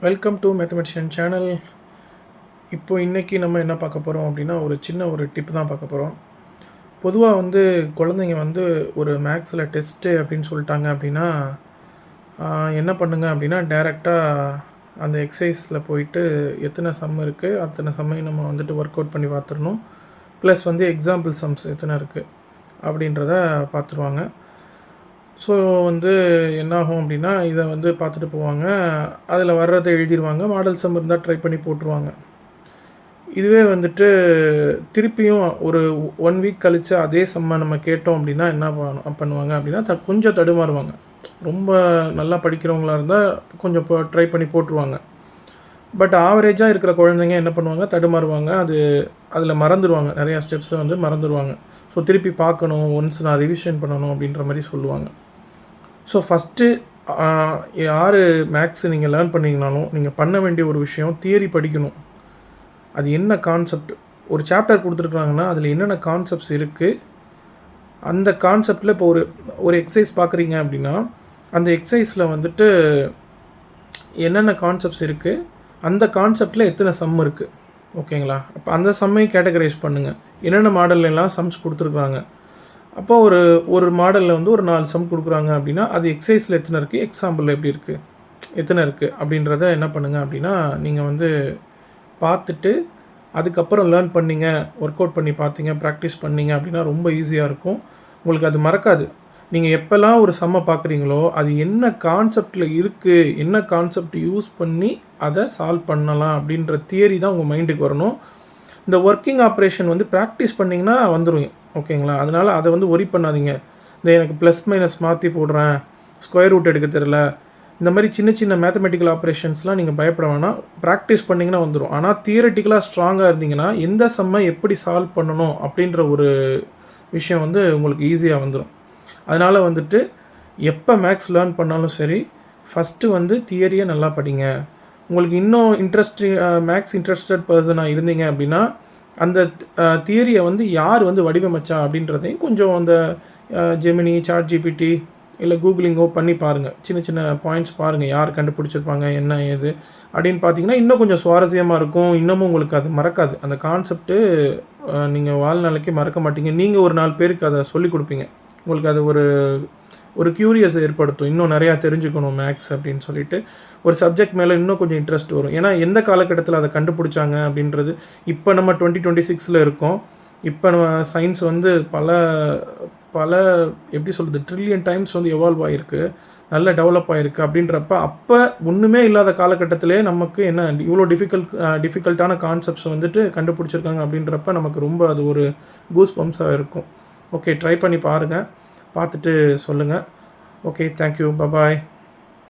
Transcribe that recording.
Welcome to mathematician channel. இன்றைக்கி நம்ம என்ன பார்க்க போகிறோம் அப்படின்னா, ஒரு டிப் தான் பார்க்க போகிறோம். பொதுவாக குழந்தைங்க ஒரு மேக்ஸில் டெஸ்ட்டு அப்படின்னு சொல்லிட்டாங்க அப்படின்னா, என்ன பண்ணுங்க அப்படின்னா, டைரெக்டாக அந்த எக்ஸசைஸில் போயிட்டு எத்தனை சம் இருக்குது அத்தனை சம்மையும் நம்ம ஒர்க் அவுட் பண்ணி பார்த்துடணும். ப்ளஸ் எக்ஸாம்பிள் சம்ஸ் எத்தனை இருக்குது அப்படின்றத பார்த்துருவாங்க. ஸோ என்னாகும் அப்படின்னா, இதை பார்த்துட்டு போவாங்க. அதில் வர்றதை எழுதிடுவாங்க. மாடல் சம் இருந்தால் ட்ரை பண்ணி போட்டுருவாங்க. இதுவே திருப்பியும் ஒரு 1 வீக் கழித்து அதே சம்மை நம்ம கேட்டோம் அப்படின்னா என்ன பண்ணுவாங்க அப்படின்னா, கொஞ்சம் தடுமாறுவாங்க. ரொம்ப நல்லா படிக்கிறவங்களா இருந்தால் கொஞ்சம் ட்ரை பண்ணி போட்டுருவாங்க. பட் ஆவரேஜாக இருக்கிற குழந்தைங்க என்ன பண்ணுவாங்க, தடுமாறுவாங்க. அதில் மறந்துடுவாங்க. நிறையா ஸ்டெப்ஸை மறந்துடுவாங்க. ஸோ திருப்பி பார்க்கணும், ஒன்ஸ் நான் ரிவிஷன் பண்ணணும் அப்படின்ற மாதிரி சொல்லுவாங்க. ஸோ ஃபஸ்ட்டு யார் மேக்ஸ் நீங்கள் லேர்ன் பண்ணிங்கனாலும் நீங்கள் பண்ண வேண்டிய ஒரு விஷயம், தியரி படிக்கணும். அது என்ன கான்செப்ட், ஒரு சாப்டர் கொடுத்துருக்குறாங்கன்னா அதில் என்னென்ன கான்செப்ட்ஸ் இருக்குது, அந்த கான்செப்டில் இப்போ ஒரு எக்ஸசைஸ் பார்க்குறீங்க அப்படின்னா அந்த எக்ஸசைஸில் என்னென்ன கான்செப்ட்ஸ் இருக்குது, அந்த கான்செப்டில் எத்தனை சம் இருக்குது, ஓகேங்களா? அப்போ அந்த சம்மையும் கேட்டகரைஸ் பண்ணுங்கள். என்னென்ன மாடல்லாம் சம்ஸ் கொடுத்துருக்குறாங்க. அப்போ ஒரு மாடலில் ஒரு 4 சம் கொடுக்குறாங்க அப்படின்னா அது எக்ஸசைஸில் எத்தனை இருக்குது, எக்ஸாம்பிளில் எப்படி இருக்குது, எத்தனை இருக்குது அப்படின்றத என்ன பண்ணுங்கள் அப்படின்னா, நீங்கள் பார்த்துட்டு அதுக்கப்புறம் லேர்ன் பண்ணிங்க, ஒர்க் அவுட் பண்ணி பார்த்தீங்க, ப்ராக்டிஸ் பண்ணிங்க அப்படின்னா ரொம்ப ஈஸியாக இருக்கும். உங்களுக்கு அது மறக்காது. நீங்கள் எப்போல்லாம் ஒரு சம்மை பார்க்குறீங்களோ அது என்ன கான்செப்டில் இருக்குது, என்ன கான்செப்ட் யூஸ் பண்ணி அதை சால்வ் பண்ணலாம் அப்படின்ற தியரி தான் உங்கள் மைண்டுக்கு வரணும். இந்த ஒர்க்கிங் ஆப்ரேஷன் ப்ராக்டிஸ் பண்ணிங்கன்னா வந்துடும், ஓகேங்களா? அதனால் அதை ஒரி பண்ணாதீங்க. எனக்கு ப்ளஸ் மைனஸ் மாற்றி போடுறேன், ஸ்கொயர் ரூட் எடுக்க தெரியல, இந்த மாதிரி சின்ன சின்ன மேத்தமெட்டிக்கல் ஆப்ரேஷன்ஸ்லாம் நீங்கள் பயப்பட வேணாம். ப்ராக்டிஸ் பண்ணிங்கன்னா வந்துடும். ஆனால் தியரட்டிக்கலாக ஸ்ட்ராங்காக இருந்தீங்கன்னா எந்த சம்மை எப்படி சால்வ் பண்ணணும் அப்படின்ற ஒரு விஷயம் உங்களுக்கு ஈஸியாக வந்துடும். அதனால் எப்போ மேக்ஸ் லேர்ன் பண்ணாலும் சரி, ஃபஸ்ட்டு தியரியை நல்லா படிங்க. உங்களுக்கு இன்னும் மேக்ஸ் இன்ட்ரெஸ்டட் பர்சனாக இருந்தீங்க அப்படின்னா அந்த தியரியை யார் வடிவமைச்சா அப்படின்றதையும் கொஞ்சம் அந்த ஜெமினி, சாட் ஜிபிடி இல்லை கூகுளிங்கோ பண்ணி பாருங்கள். சின்ன சின்ன பாயிண்ட்ஸ் பாருங்கள், யார் கண்டுபிடிச்சிருப்பாங்க, என்ன ஏது அப்படின்னு பார்த்தீங்கன்னா இன்னும் கொஞ்சம் சுவாரஸ்யமாக இருக்கும். இன்னமும் உங்களுக்கு அது மறக்காது. அந்த கான்செப்ட்டு நீங்கள் வாழ்நாளைக்கே மறக்க மாட்டீங்க. நீங்கள் ஒரு 4 பேருக்கு அதை சொல்லிக் கொடுப்பீங்க. உங்களுக்கு அது ஒரு க்யூரியஸ் ஏற்படுத்தும். இன்னும் நிறையா தெரிஞ்சுக்கணும் மேக்ஸ் அப்படின்னு சொல்லிட்டு ஒரு சப்ஜெக்ட் மேலே இன்னும் கொஞ்சம் இன்ட்ரெஸ்ட் வரும். ஏன்னா எந்த காலகட்டத்தில் அதை கண்டுபிடிச்சாங்க அப்படின்றது, இப்போ நம்ம 2026 இருக்கோம். இப்போ நம்ம சயின்ஸ் பல எப்படி சொல்கிறது, ட்ரில்லியன் டைம்ஸ் எவால்வ் ஆகிருக்கு, நல்ல டெவலப் ஆகிருக்கு. அப்படின்றப்ப அப்போ ஒன்றுமே இல்லாத காலகட்டத்திலே நமக்கு என்ன இவ்வளோ டிஃபிகல்ட்டான கான்செப்ட்ஸ் கண்டுபிடிச்சிருக்காங்க அப்படின்றப்ப நமக்கு ரொம்ப அது ஒரு கூஸ் பம்ப்ஸாக இருக்கும். ஓகே, ட்ரை பண்ணி பாருங்கள், பார்த்துட்டு சொல்லுங்கள். Okay, thank you, bye bye.